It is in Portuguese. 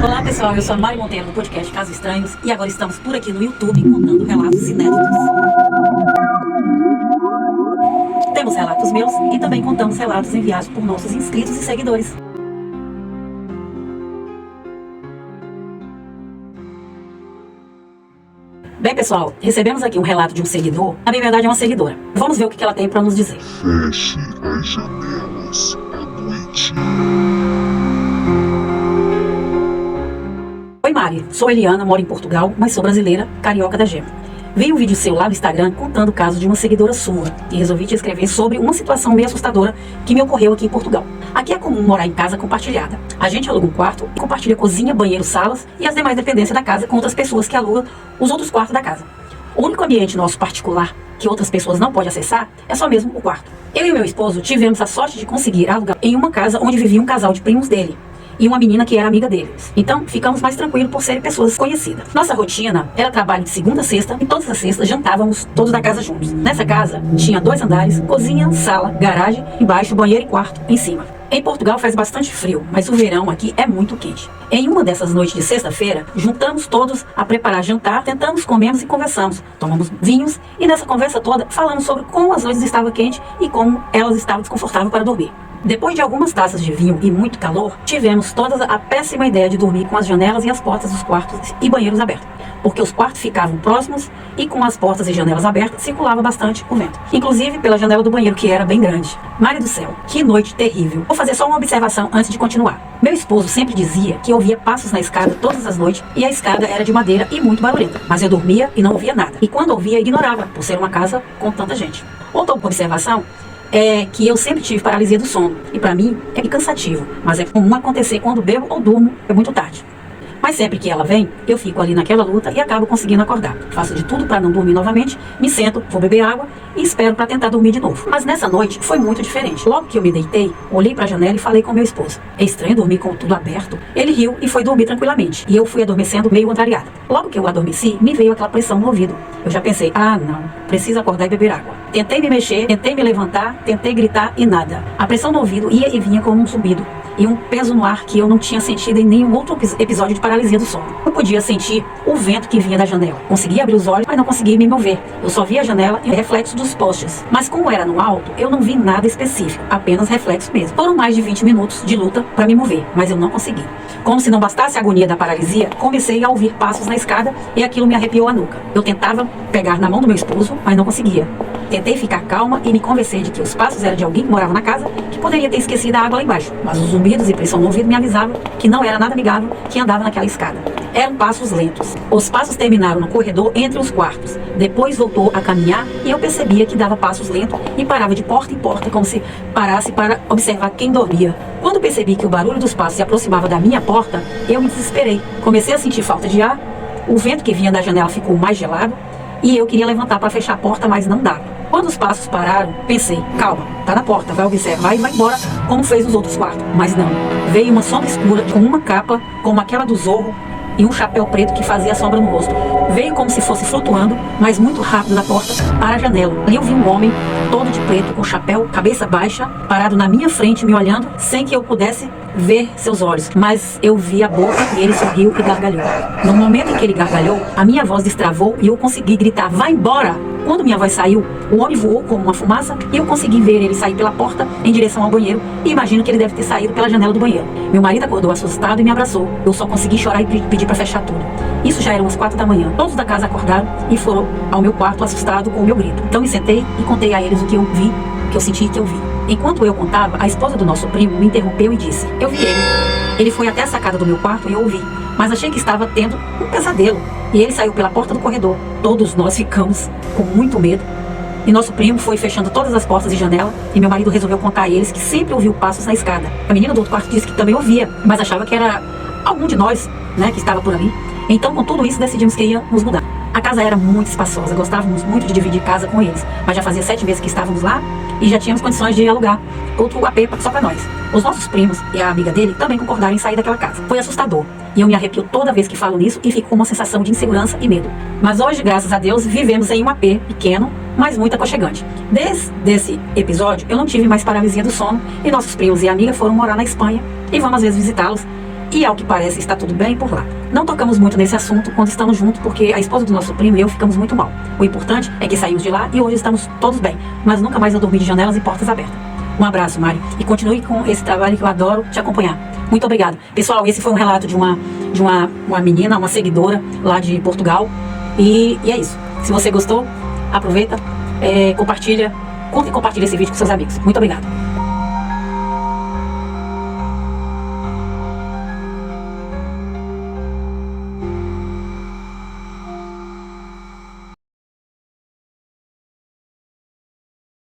Olá pessoal, eu sou a Mari Monteiro do podcast Casos Estranhos e agora estamos por aqui no YouTube contando relatos inéditos. Temos relatos meus e também contamos relatos enviados por nossos inscritos e seguidores. Bem pessoal, recebemos aqui um relato de um seguidor, na verdade é uma seguidora. Vamos ver o que ela tem para nos dizer. Feche as janelas à noite. Oi Mari, sou Eliana, moro em Portugal, mas sou brasileira, carioca da gema. Vi um vídeo seu lá no Instagram contando o caso de uma seguidora sua e resolvi te escrever sobre uma situação meio assustadora que me ocorreu aqui em Portugal. Aqui é comum morar em casa compartilhada. A gente aluga um quarto e compartilha cozinha, banheiro, salas e as demais dependências da casa com outras pessoas que alugam os outros quartos da casa. O único ambiente nosso particular que outras pessoas não podem acessar é só mesmo o quarto. Eu e meu esposo tivemos a sorte de conseguir alugar em uma casa onde vivia um casal de primos dele e uma menina que era amiga deles. Então, ficamos mais tranquilos por serem pessoas conhecidas. Nossa rotina era trabalho de segunda a sexta e todas as sextas jantávamos todos da casa juntos. Nessa casa, tinha 2 andares, cozinha, sala, garagem, embaixo, banheiro e quarto em cima. Em Portugal faz bastante frio, mas o verão aqui é muito quente. Em uma dessas noites de sexta-feira, juntamos todos a preparar jantar, tentamos, comemos e conversamos. Tomamos vinhos e nessa conversa toda falamos sobre como as noites estavam quentes e como elas estavam desconfortáveis para dormir. Depois de algumas taças de vinho e muito calor, tivemos toda a péssima ideia de dormir com as janelas e as portas dos quartos e banheiros abertos, porque os quartos ficavam próximos e com as portas e janelas abertas circulava bastante o vento, inclusive pela janela do banheiro que era bem grande. Mari do céu, que noite terrível. Vou fazer só uma observação antes de continuar. Meu esposo sempre dizia que ouvia passos na escada todas as noites e a escada era de madeira e muito barulhenta, mas eu dormia e não ouvia nada, e quando ouvia ignorava, por ser uma casa com tanta gente. Outra observação é que eu sempre tive paralisia do sono, e pra mim é cansativo, mas é comum acontecer quando bebo ou durmo muito tarde. Mas sempre que ela vem, eu fico ali naquela luta e acabo conseguindo acordar. Faço de tudo para não dormir novamente, me sento, vou beber água e espero para tentar dormir de novo. Mas nessa noite foi muito diferente. Logo que eu me deitei, olhei para a janela e falei com meu esposo. É estranho dormir com tudo aberto. Ele riu e foi dormir tranquilamente, e eu fui adormecendo meio contrariada. Logo que eu adormeci, me veio aquela pressão no ouvido. Eu já pensei, não, preciso acordar e beber água. Tentei me mexer, tentei me levantar, tentei gritar e nada. A pressão no ouvido ia e vinha como um zumbido e um peso no ar que eu não tinha sentido em nenhum outro episódio de paralisia do sono. Eu podia sentir o vento que vinha da janela. Conseguia abrir os olhos, mas não conseguia me mover. Eu só via a janela e o reflexo dos postes. Mas como era no alto, eu não vi nada específico, apenas reflexo mesmo. Foram mais de 20 minutos de luta para me mover, mas eu não consegui. Como se não bastasse a agonia da paralisia, comecei a ouvir passos na escada e aquilo me arrepiou a nuca. Eu tentava pegar na mão do meu esposo, mas não conseguia. Tentei ficar calma e me convencer de que os passos eram de alguém que morava na casa, que poderia ter esquecido a água lá embaixo. Mas os zumbidos e pressão no ouvido me avisavam que não era nada amigável que andava naquela escada. Eram passos lentos. Os passos terminaram no corredor entre os quartos. Depois voltou a caminhar e eu percebia que dava passos lentos e parava de porta em porta, como se parasse para observar quem dormia. Quando percebi que o barulho dos passos se aproximava da minha porta, eu me desesperei. Comecei a sentir falta de ar, o vento que vinha da janela ficou mais gelado e eu queria levantar para fechar a porta, mas não dava. Quando os passos pararam, pensei, calma, tá na porta, vai observar e vai embora, como fez nos outros quartos. Mas não, veio uma sombra escura com uma capa como aquela do Zorro e um chapéu preto que fazia sombra no rosto. Veio como se fosse flutuando, mas muito rápido da porta para a janela. Ali eu vi um homem todo de preto, com chapéu, cabeça baixa, parado na minha frente, me olhando, sem que eu pudesse ver seus olhos. Mas eu vi a boca e ele sorriu e gargalhou. No momento em que ele gargalhou, a minha voz destravou e eu consegui gritar, vai embora! Quando minha voz saiu, o homem voou como uma fumaça e eu consegui ver ele sair pela porta em direção ao banheiro e imagino que ele deve ter saído pela janela do banheiro. Meu marido acordou assustado e me abraçou. Eu só consegui chorar e pedir para fechar tudo. Isso já eram as 4 da manhã. Todos da casa acordaram e foram ao meu quarto assustado com o meu grito. Então me sentei e contei a eles o que eu vi, que eu senti e que eu vi. Enquanto eu contava, a esposa do nosso primo me interrompeu e disse, eu vi ele. Ele foi até a sacada do meu quarto e eu ouvi, mas achei que estava tendo um pesadelo. E ele saiu pela porta do corredor. Todos nós ficamos com muito medo. E nosso primo foi fechando todas as portas e janela. E meu marido resolveu contar a eles que sempre ouviu passos na escada. A menina do outro quarto disse que também ouvia, mas achava que era algum de nós, que estava por ali. Então, com tudo isso, decidimos que ia nos mudar. A casa era muito espaçosa, gostávamos muito de dividir casa com eles. Mas já fazia 7 meses que estávamos lá e já tínhamos condições de alugar outro AP só para nós. Os nossos primos e a amiga dele também concordaram em sair daquela casa. Foi assustador. E eu me arrepio toda vez que falo nisso e fico com uma sensação de insegurança e medo. Mas hoje, graças a Deus, vivemos em um AP pequeno, mas muito aconchegante. Desde esse episódio, eu não tive mais paralisia do sono e nossos primos e amiga foram morar na Espanha e vamos às vezes visitá-los. e ao que parece está tudo bem por lá. Não tocamos muito nesse assunto quando estamos juntos, porque a esposa do nosso primo e eu ficamos muito mal. O importante é que saímos de lá e hoje estamos todos bem, mas nunca mais eu dormi de janelas e portas abertas. Um abraço, Mari, e continue com esse trabalho que eu adoro te acompanhar. Muito obrigada. Pessoal, esse foi um relato de uma menina, uma seguidora lá de Portugal, e é isso. Se você gostou, aproveita, compartilha, curta e compartilha esse vídeo com seus amigos. Muito obrigada.